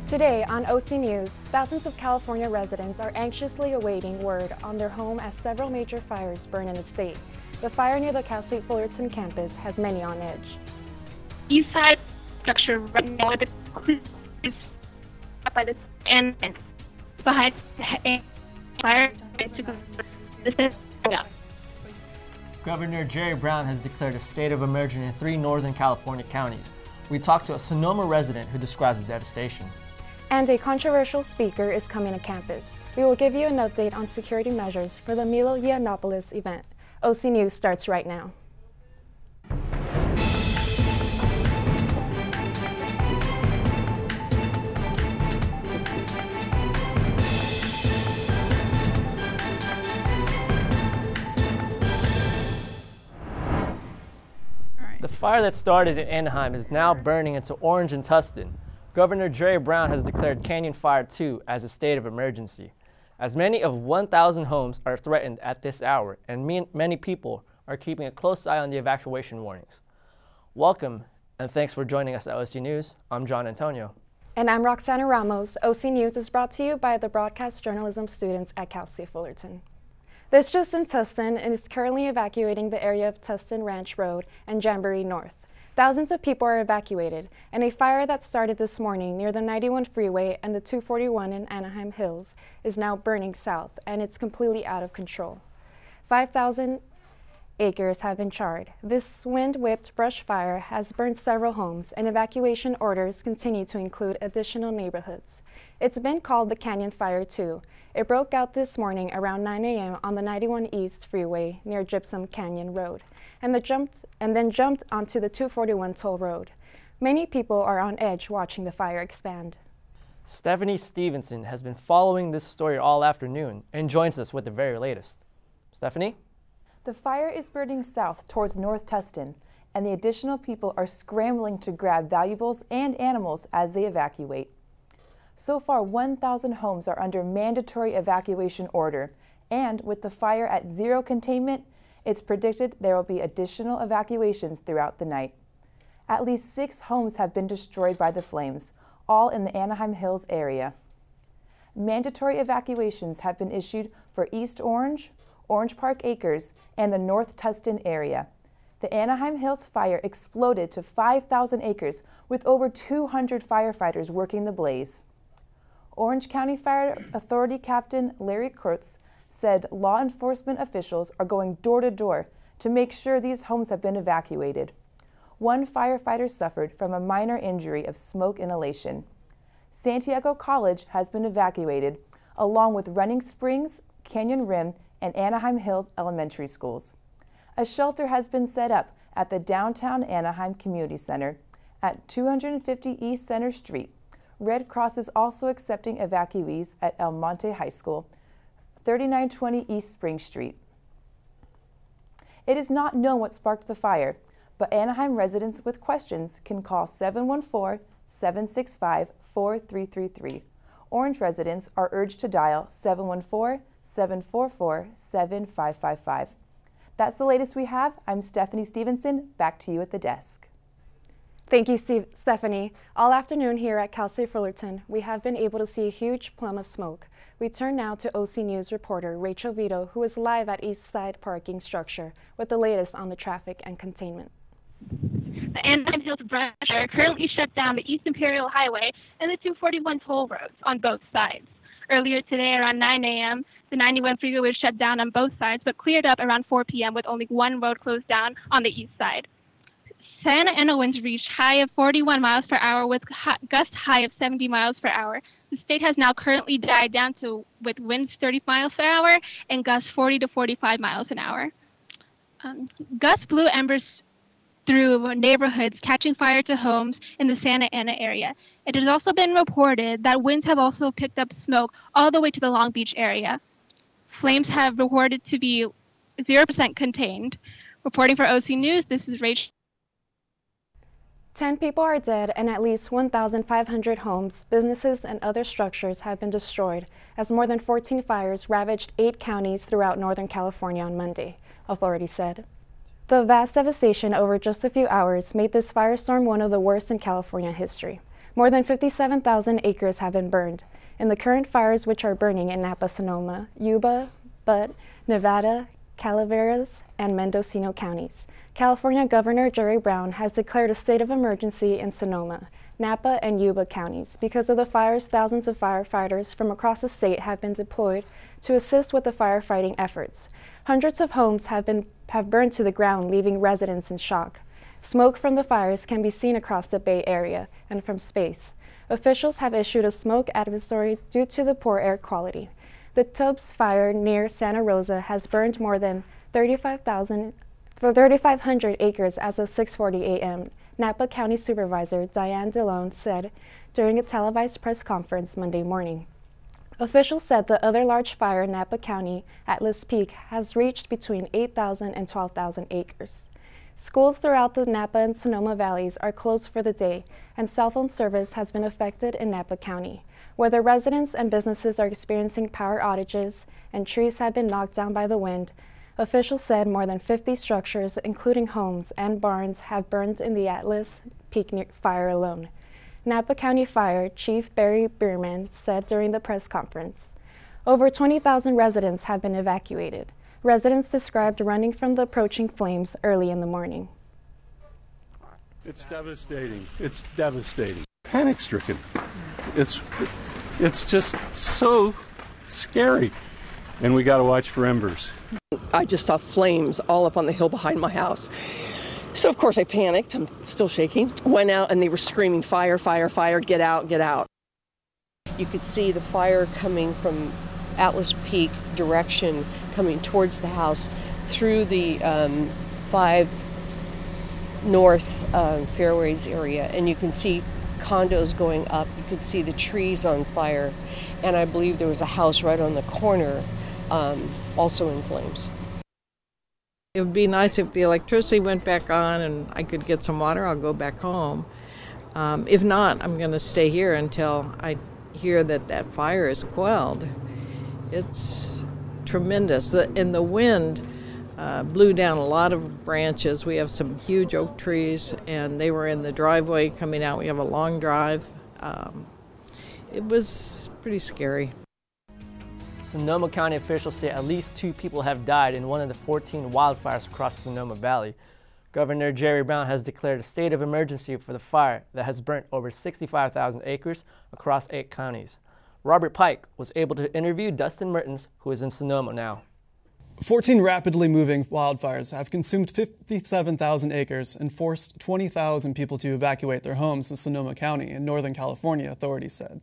Today on OC News, thousands of California residents are anxiously awaiting word on their home as several major fires burn in the state. The fire near the Cal State Fullerton campus has many on edge. East side structure right now the is by the and behind the fire Governor Jerry Brown has declared a state of emergency in 3 Northern California counties. We talked to a Sonoma resident who describes the devastation. And a controversial speaker is coming to campus. We will give you an update on security measures for the Milo Yiannopoulos event. OC News starts right now. The fire that started in Anaheim is now burning into Orange and Tustin. Governor Jerry Brown has declared Canyon Fire 2 as a state of emergency. As many of 1,000 homes are threatened at this hour, and many people are keeping a close eye on the evacuation warnings. Welcome, and thanks for joining us at OC News. I'm John Antonio. And I'm Roxana Ramos. OC News is brought to you by the broadcast journalism students at Cal State Fullerton. This just in Tustin and is currently evacuating the area of Tustin Ranch Road and Jamboree North. Thousands of people are evacuated, and a fire that started this morning near the 91 freeway and the 241 in Anaheim Hills is now burning south, and it's completely out of control. 5,000 acres have been charred. This wind-whipped brush fire has burned several homes, and evacuation orders continue to include additional neighborhoods. It's been called the Canyon Fire 2. It broke out this morning around 9 a.m. on the 91 East freeway near Gypsum Canyon Road, and then jumped onto the 241 toll road. Many people are on edge watching the fire expand. Stephanie Stevenson has been following this story all afternoon and joins us with the very latest. Stephanie? The fire is burning south towards North Tustin, and the additional people are scrambling to grab valuables and animals as they evacuate. So far, 1,000 homes are under mandatory evacuation order, and with the fire at zero containment, it's predicted there will be additional evacuations throughout the night. At least 6 homes have been destroyed by the flames, all in the Anaheim Hills area. Mandatory evacuations have been issued for East Orange, Orange Park Acres, and the North Tustin area. The Anaheim Hills fire exploded to 5,000 acres with over 200 firefighters working the blaze. Orange County Fire Authority Captain Larry Kurtz said law enforcement officials are going door to door to make sure these homes have been evacuated. One firefighter suffered from a minor injury of smoke inhalation. Santiago College has been evacuated, along with Running Springs, Canyon Rim, and Anaheim Hills elementary schools. A shelter has been set up at the downtown Anaheim Community Center at 250 East Center Street. Red Cross is also accepting evacuees at El Monte High School, 3920 East Spring Street. It is not known what sparked the fire, but Anaheim residents with questions can call 714-765-4333. Orange residents are urged to dial 714-744-7555. That's the latest we have. I'm Stephanie Stevenson. Back to you at the desk. Thank you, Stephanie. All afternoon here at Cal State Fullerton, we have been able to see a huge plume of smoke. We turn now to OC News reporter Rachel Vito, who is live at East Side Parking Structure with the latest on the traffic and containment. The Anaheim Hills brush fire currently shut down the East Imperial Highway and the 241 toll roads on both sides. Earlier today, around 9 a.m., the 91 freeway was shut down on both sides, but cleared up around 4 p.m. with only one road closed down on the east side. Santa Ana winds reached high of 41 miles per hour with gust high of 70 miles per hour. The state has now currently died down to with winds 30 miles per hour and gusts 40 to 45 miles an hour. Gusts blew embers through neighborhoods, catching fire to homes in the Santa Ana area. It has also been reported that winds have also picked up smoke all the way to the Long Beach area. Flames have reported to be 0% contained. Reporting for OC News, this is Rachel. 10 people are dead and at least 1,500 homes, businesses, and other structures have been destroyed as more than 14 fires ravaged 8 counties throughout Northern California on Monday, authorities said. The vast devastation over just a few hours made this firestorm one of the worst in California history. More than 57,000 acres have been burned. In the current fires which are burning in Napa, Sonoma, Yuba, Butte, Nevada, Calaveras, and Mendocino counties, California Governor Jerry Brown has declared a state of emergency in Sonoma, Napa, and Yuba counties. Because of the fires, thousands of firefighters from across the state have been deployed to assist with the firefighting efforts. Hundreds of homes have burned to the ground, leaving residents in shock. Smoke from the fires can be seen across the Bay Area and from space. Officials have issued a smoke advisory due to the poor air quality. The Tubbs fire near Santa Rosa has burned more than 3,500 acres as of 6:40 a.m., Napa County Supervisor Diane DeLone said during a televised press conference Monday morning. Officials said the other large fire in Napa County, Atlas Peak, has reached between 8,000 and 12,000 acres. Schools throughout the Napa and Sonoma valleys are closed for the day, and cell phone service has been affected in Napa County, where the residents and businesses are experiencing power outages and trees have been knocked down by the wind. Officials said more than 50 structures, including homes and barns, have burned in the Atlas Peak fire alone. Napa County Fire Chief Barry Bierman said during the press conference, over 20,000 residents have been evacuated. Residents described running from the approaching flames early in the morning. It's devastating. It's devastating. Panic-stricken. It's just so scary. And we got to watch for embers. I just saw flames all up on the hill behind my house. So of course I panicked. I'm still shaking. Went out and they were screaming, fire, fire, fire, get out, get out. You could see the fire coming from Atlas Peak direction, coming towards the house through the 5 North Fairways area, and you can see condos going up. You could see the trees on fire, and I believe there was a house right on the corner also in flames. It would be nice if the electricity went back on and I could get some water. I'll go back home. If not, I'm going to stay here until I hear that that fire is quelled. It's tremendous. And the wind blew down a lot of branches. We have some huge oak trees, and they were in the driveway coming out. We have a long drive. It was pretty scary. Sonoma County officials say at least 2 people have died in one of the 14 wildfires across the Sonoma Valley. Governor Jerry Brown has declared a state of emergency for the fire that has burnt over 65,000 acres across 8 counties. Robert Pike was able to interview Dustin Mertens, who is in Sonoma now. 14 rapidly moving wildfires have consumed 57,000 acres and forced 20,000 people to evacuate their homes in Sonoma County in Northern California, authorities said.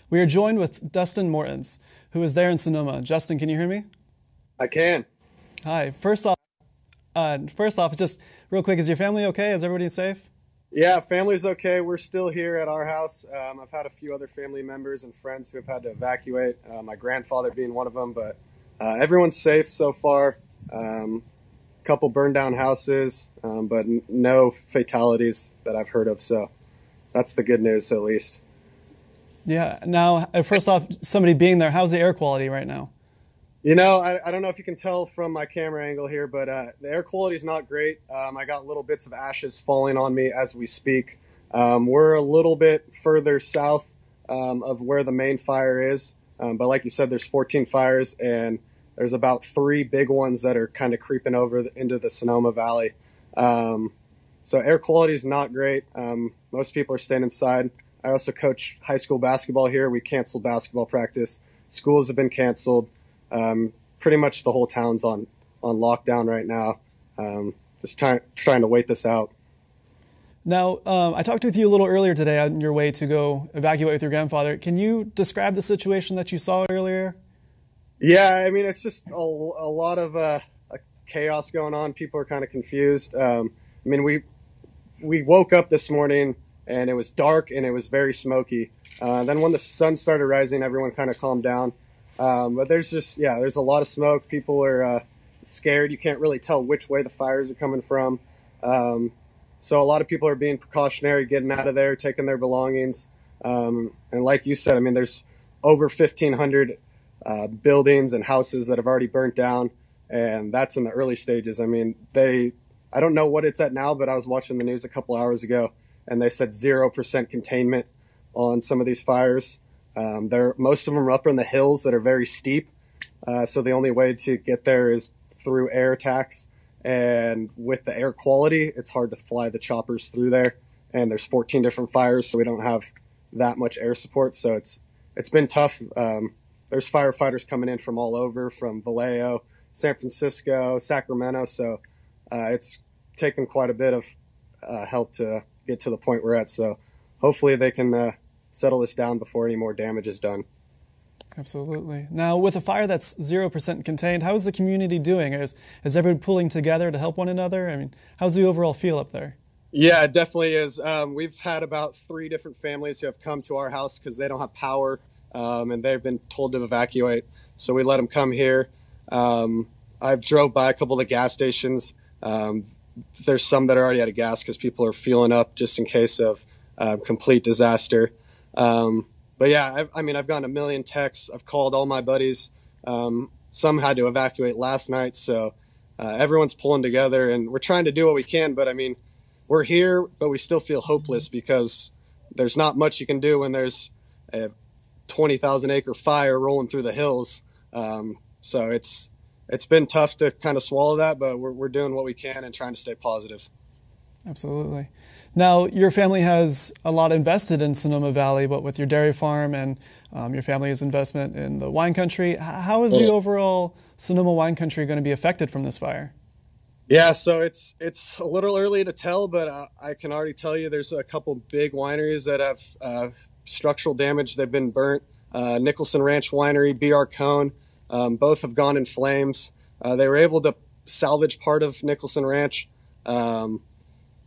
We are joined with Dustin Mertens, who is there in Sonoma. Justin, can you hear me? I can. Hi. First off, just real quick, is your family okay? Is everybody safe? Yeah, family's okay. We're still here at our house. I've had a few other family members and friends who have had to evacuate, my grandfather being one of them, but everyone's safe so far. Couple burned down houses, but no fatalities that I've heard of, so that's the good news at least. Yeah. Now, first off, somebody being there, how's the air quality right now? You know, I don't know if you can tell from my camera angle here, but the air quality is not great. I got little bits of ashes falling on me as we speak. We're a little bit further south of where the main fire is. But like you said, there's 14 fires, and there's about 3 big ones that are kind of creeping over into the Sonoma Valley. So air quality is not great. Most people are staying inside. I also coach high school basketball here. We canceled basketball practice. Schools have been canceled. Pretty much the whole town's on lockdown right now. Just trying to wait this out. Now, I talked with you a little earlier today on your way to go evacuate with your grandfather. Can you describe the situation that you saw earlier? Yeah, I mean, it's just a lot of chaos going on. People are kind of confused. I mean, we woke up this morning and it was dark and it was very smoky. Then when the sun started rising, everyone kind of calmed down. But there's a lot of smoke. People are scared. You can't really tell which way the fires are coming from. So a lot of people are being precautionary, getting out of there, taking their belongings. And like you said, I mean, there's over 1,500 buildings and houses that have already burnt down, and that's in the early stages. I mean, I don't know what it's at now, but I was watching the news a couple hours ago, and they said 0% containment. on some of these fires. Most of them are up in the hills that are very steep, so the only way to get there is through air attacks. And with the air quality, it's hard to fly the choppers through there. And there's 14 different fires, so we don't have that much air support. So it's been tough. There's firefighters coming in from all over, from Vallejo, San Francisco, Sacramento. So it's taken quite a bit of help to get to the point we're at. So hopefully they can settle this down before any more damage is done. Absolutely. Now, with a fire that's 0% contained, how is the community doing? Is everyone pulling together to help one another? I mean, how's the overall feel up there? Yeah, it definitely is. We've had about 3 different families who have come to our house because they don't have power, and they've been told to evacuate. So we let them come here. I've drove by a couple of the gas stations. There's some that are already out of gas because people are fueling up just in case of complete disaster. But yeah, I've gotten a million texts. I've called all my buddies. Some had to evacuate last night. So everyone's pulling together, and we're trying to do what we can. But I mean, we're here, but we still feel hopeless because there's not much you can do when there's a 20,000 acre fire rolling through the hills. So it's been tough to kind of swallow that, but we're doing what we can and trying to stay positive. Absolutely. Now, your family has a lot invested in Sonoma Valley, but with your dairy farm and your family's investment in the wine country, how is the overall Sonoma wine country going to be affected from this fire? Yeah, so it's a little early to tell, but I can already tell you there's a couple big wineries that have structural damage. They've been burnt. Nicholson Ranch Winery, B.R. Cone, both have gone in flames. They were able to salvage part of Nicholson Ranch.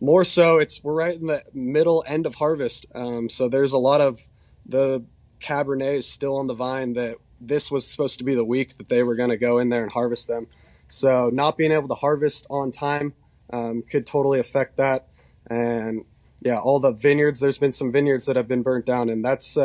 More so, we're right in the middle end of harvest. So there's a lot of the Cabernet is still on the vine. That this was supposed to be the week that they were going to go in there and harvest them. So not being able to harvest on time could totally affect that. And yeah, all the vineyards, there's been some vineyards that have been burnt down, and that's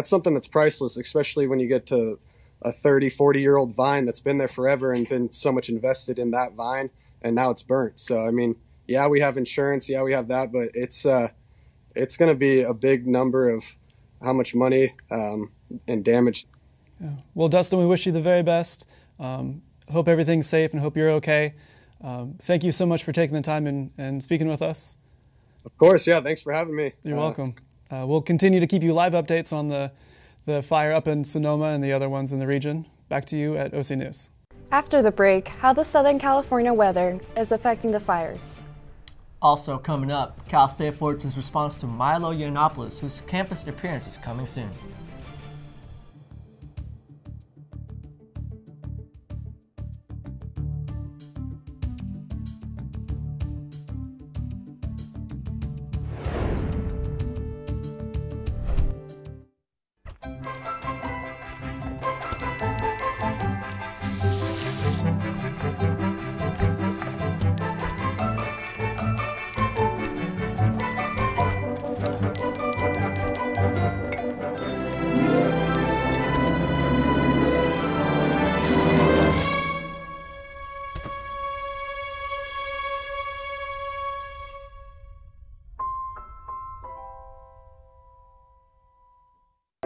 something that's priceless, especially when you get to a 30, 40-year-old vine that's been there forever and been so much invested in that vine, and now it's burnt. So, I mean, yeah, we have insurance, yeah, we have that, but it's going to be a big number of how much money and damage. Yeah. Well, Dustin, we wish you the very best. Hope everything's safe and hope you're okay. Thank you so much for taking the time and speaking with us. Of course, yeah, thanks for having me. You're welcome. We'll continue to keep you live updates on the fire up in Sonoma and the other ones in the region. Back to you at OC News. After the break, how the Southern California weather is affecting the fires. Also coming up, Cal State Fullerton's response to Milo Yiannopoulos, whose campus appearance is coming soon.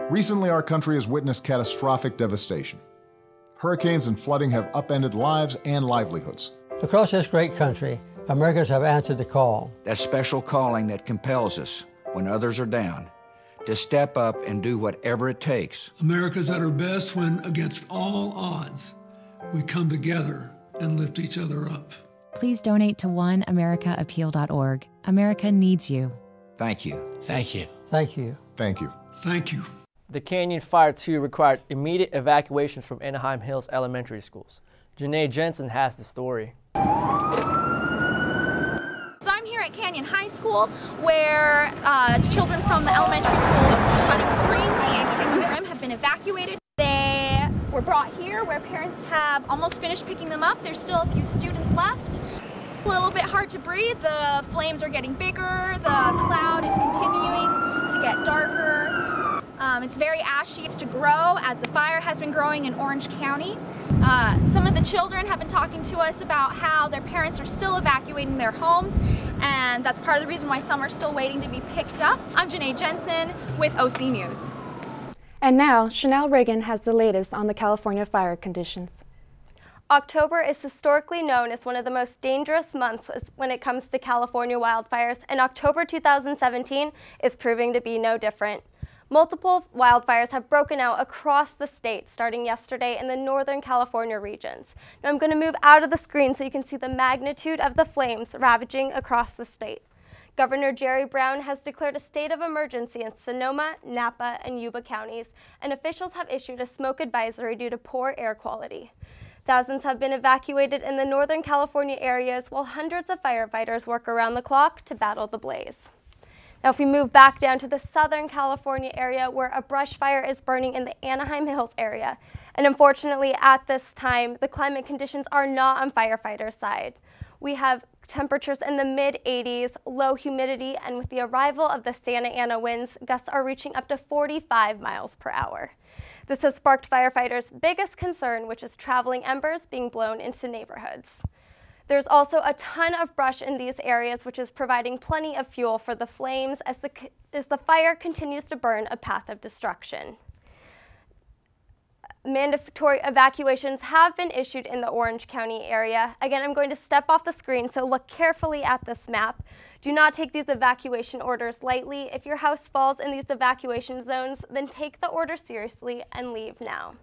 Recently, our country has witnessed catastrophic devastation. Hurricanes and flooding have upended lives and livelihoods. Across this great country, Americans have answered the call. That special calling that compels us, when others are down, to step up and do whatever it takes. America's at her best when, against all odds, we come together and lift each other up. Please donate to oneamericaappeal.org. America needs you. Thank you. Thank you. Thank you. Thank you. Thank you. The Canyon Fire 2 required immediate evacuations from Anaheim Hills elementary schools. Janae Jensen has the story. So I'm here at Canyon High School, where children from the elementary schools, Hunting Springs and Canyon Rim, have been evacuated. They were brought here where parents have almost finished picking them up. There's still a few students left. A little bit hard to breathe. The flames are getting bigger. The cloud is continuing to get darker. It's very ashy to grow as the fire has been growing in Orange County. Some of the children have been talking to us about how their parents are still evacuating their homes, and that's part of the reason why some are still waiting to be picked up. I'm Janae Jensen with OC News. And now, Chanel Reagan has the latest on the California fire conditions. October is historically known as one of the most dangerous months when it comes to California wildfires, and October 2017 is proving to be no different. Multiple wildfires have broken out across the state starting yesterday in the Northern California regions. Now I'm going to move out of the screen so you can see the magnitude of the flames ravaging across the state. Governor Jerry Brown has declared a state of emergency in Sonoma, Napa, and Yuba counties, and officials have issued a smoke advisory due to poor air quality. Thousands have been evacuated in the Northern California areas while hundreds of firefighters work around the clock to battle the blaze. Now if we move back down to the Southern California area where a brush fire is burning in the Anaheim Hills area, and unfortunately at this time the climate conditions are not on firefighters' side. We have temperatures in the mid-80s, low humidity, and with the arrival of the Santa Ana winds, gusts are reaching up to 45 miles per hour. This has sparked firefighters' biggest concern, which is traveling embers being blown into neighborhoods. There's also a ton of brush in these areas, which is providing plenty of fuel for the flames as the fire continues to burn a path of destruction. Mandatory evacuations have been issued in the Orange County area. Again, I'm going to step off the screen, so look carefully at this map. Do not take these evacuation orders lightly. If your house falls in these evacuation zones, then take the order seriously and leave now.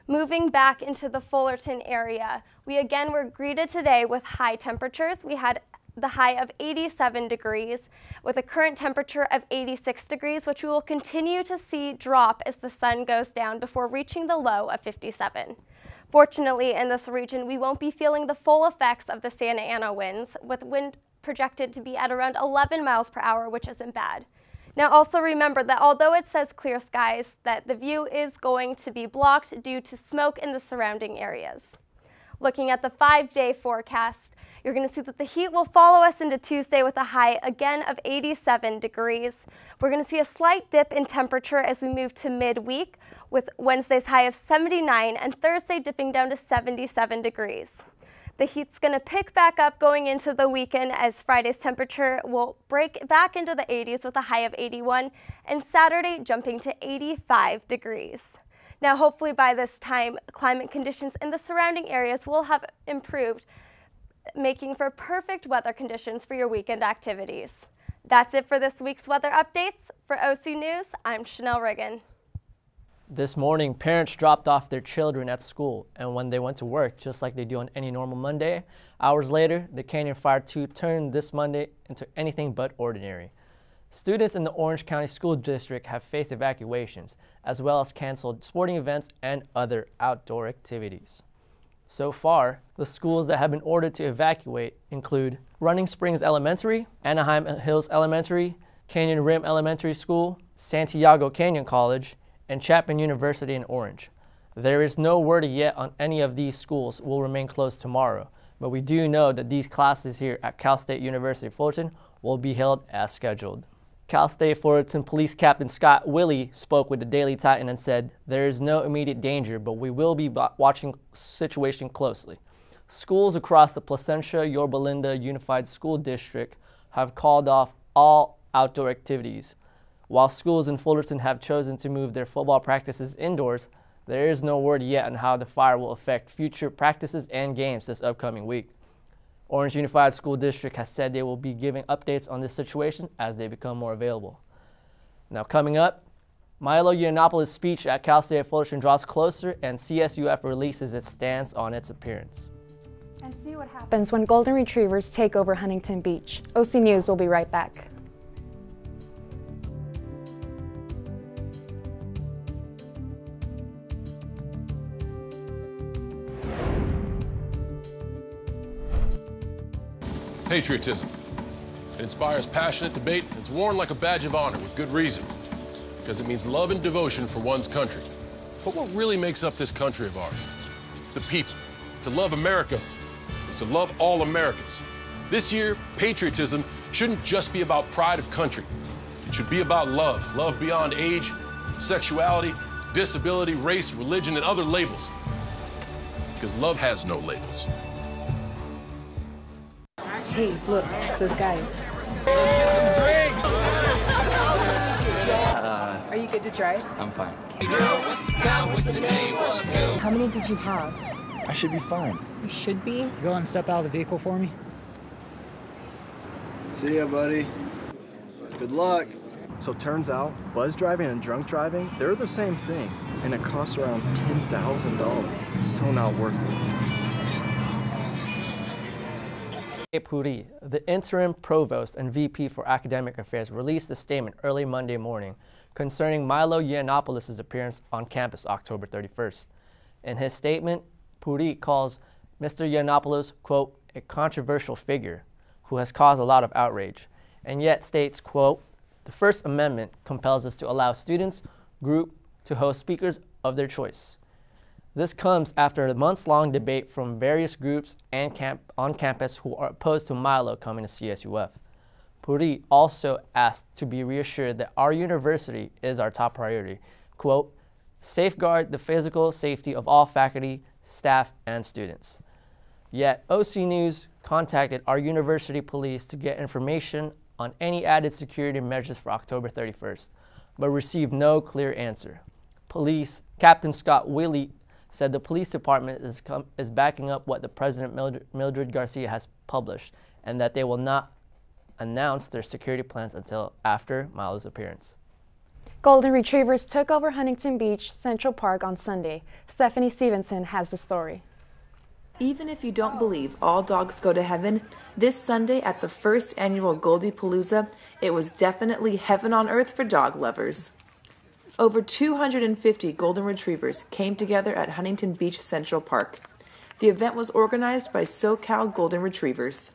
Moving back into the Fullerton area, we again were greeted today with high temperatures. We had the high of 87 degrees with a current temperature of 86 degrees, which we will continue to see drop as the sun goes down before reaching the low of 57. Fortunately, in this region, we won't be feeling the full effects of the Santa Ana winds, with wind projected to be at around 11 miles per hour, which isn't bad. Now also remember that although it says clear skies, that the view is going to be blocked due to smoke in the surrounding areas. Looking at the 5-day forecast, you're going to see that the heat will follow us into Tuesday with a high again of 87 degrees. We're going to see a slight dip in temperature as we move to midweek, with Wednesday's high of 79 and Thursday dipping down to 77 degrees. The heat's going to pick back up going into the weekend as Friday's temperature will break back into the 80s with a high of 81 and Saturday jumping to 85 degrees. Now hopefully by this time, climate conditions in the surrounding areas will have improved, making for perfect weather conditions for your weekend activities. That's it for this week's weather updates. For OC News, I'm Chanel Reagan. This morning, parents dropped off their children at school, and when they went to work, just like they do on any normal Monday, hours later, the Canyon Fire 2 turned this Monday into anything but ordinary. Students in the Orange County School District have faced evacuations, as well as canceled sporting events and other outdoor activities. So far, the schools that have been ordered to evacuate include Running Springs Elementary, Anaheim Hills Elementary, Canyon Rim Elementary School, Santiago Canyon College, and Chapman University in Orange. There is no word yet on any of these schools will remain closed tomorrow, but we do know that these classes here at Cal State University Fullerton will be held as scheduled. Cal State Fullerton Police Captain Scott Willey spoke with the Daily Titan and said, "There is no immediate danger, but we will be watching the situation closely." Schools across the Placentia Yorba Linda Unified School District have called off all outdoor activities. While schools in Fullerton have chosen to move their football practices indoors, there is no word yet on how the fire will affect future practices and games this upcoming week. Orange Unified School District has said they will be giving updates on this situation as they become more available. Now coming up, Milo Yiannopoulos' speech at Cal State Fullerton draws closer and CSUF releases its stance on its appearance. And see what happens when golden retrievers take over Huntington Beach. OC News will be right back. Patriotism. It inspires passionate debate, and it's worn like a badge of honor with good reason, because it means love and devotion for one's country. But what really makes up this country of ours? It's the people. To love America is to love all Americans. This year, patriotism shouldn't just be about pride of country. It should be about love, love beyond age, sexuality, disability, race, religion, and other labels. Because love has no labels. Hey, look, it's those guys. Are you good to drive? I'm fine. How many did you have? I should be fine. You should be. Go and step out of the vehicle for me. See ya, buddy. Good luck. So turns out, buzz driving and drunk driving, they're the same thing, and it costs around $10,000. So not worth it. Puri, the interim provost and VP for academic affairs, released a statement early Monday morning concerning Milo Yiannopoulos' appearance on campus October 31st. In his statement, Puri calls Mr. Yiannopoulos, quote, a controversial figure who has caused a lot of outrage, and yet states, quote, the First Amendment compels us to allow students, group, to host speakers of their choice. This comes after a months-long debate from various groups and on campus who are opposed to Milo coming to CSUF. Puri also asked to be reassured that our university is our top priority. Quote, safeguard the physical safety of all faculty, staff, and students. Yet, OC News contacted our university police to get information on any added security measures for October 31st, but received no clear answer. Police Captain Scott Willey said the police department is backing up what the President Mildred Garcia has published, and that they will not announce their security plans until after Milo's appearance. Golden Retrievers took over Huntington Beach Central Park on Sunday. Stephanie Stevenson has the story. Even if you don't believe all dogs go to heaven, this Sunday at the first annual Goldie-Palooza, it was definitely heaven on earth for dog lovers. Over 250 Golden Retrievers came together at Huntington Beach Central Park. The event was organized by SoCal Golden Retrievers.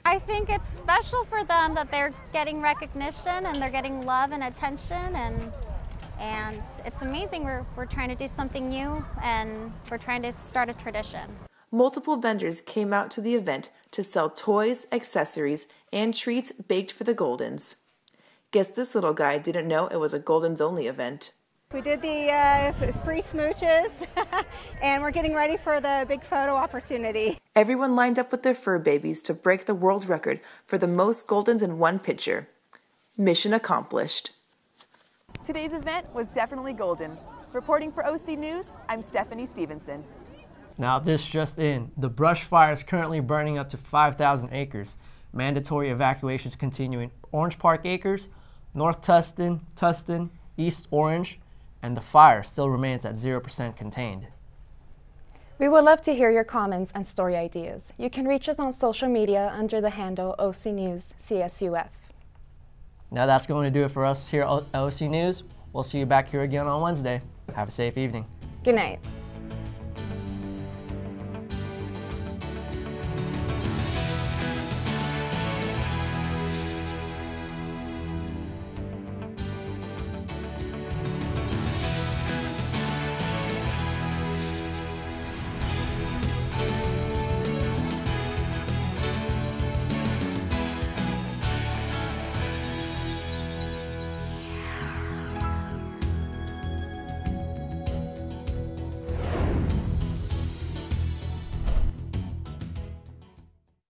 I think it's special for them that they're getting recognition and they're getting love and attention, and it's amazing. We're trying to do something new, and we're trying to start a tradition. Multiple vendors came out to the event to sell toys, accessories, and treats baked for the Goldens. Guess this little guy didn't know it was a Goldens only event. We did the free smooches, and we're getting ready for the big photo opportunity. Everyone lined up with their fur babies to break the world record for the most Goldens in one picture. Mission accomplished. Today's event was definitely golden. Reporting for OC News, I'm Stephanie Stevenson. Now this just in, the brush fire is currently burning up to 5,000 acres. Mandatory evacuations continue in Orange Park Acres, North Tustin, East Orange, and the fire still remains at 0% contained. We would love to hear your comments and story ideas. You can reach us on social media under the handle OC News CSUF. Now that's going to do it for us here at OC News. We'll see you back here again on Wednesday. Have a safe evening. Good night.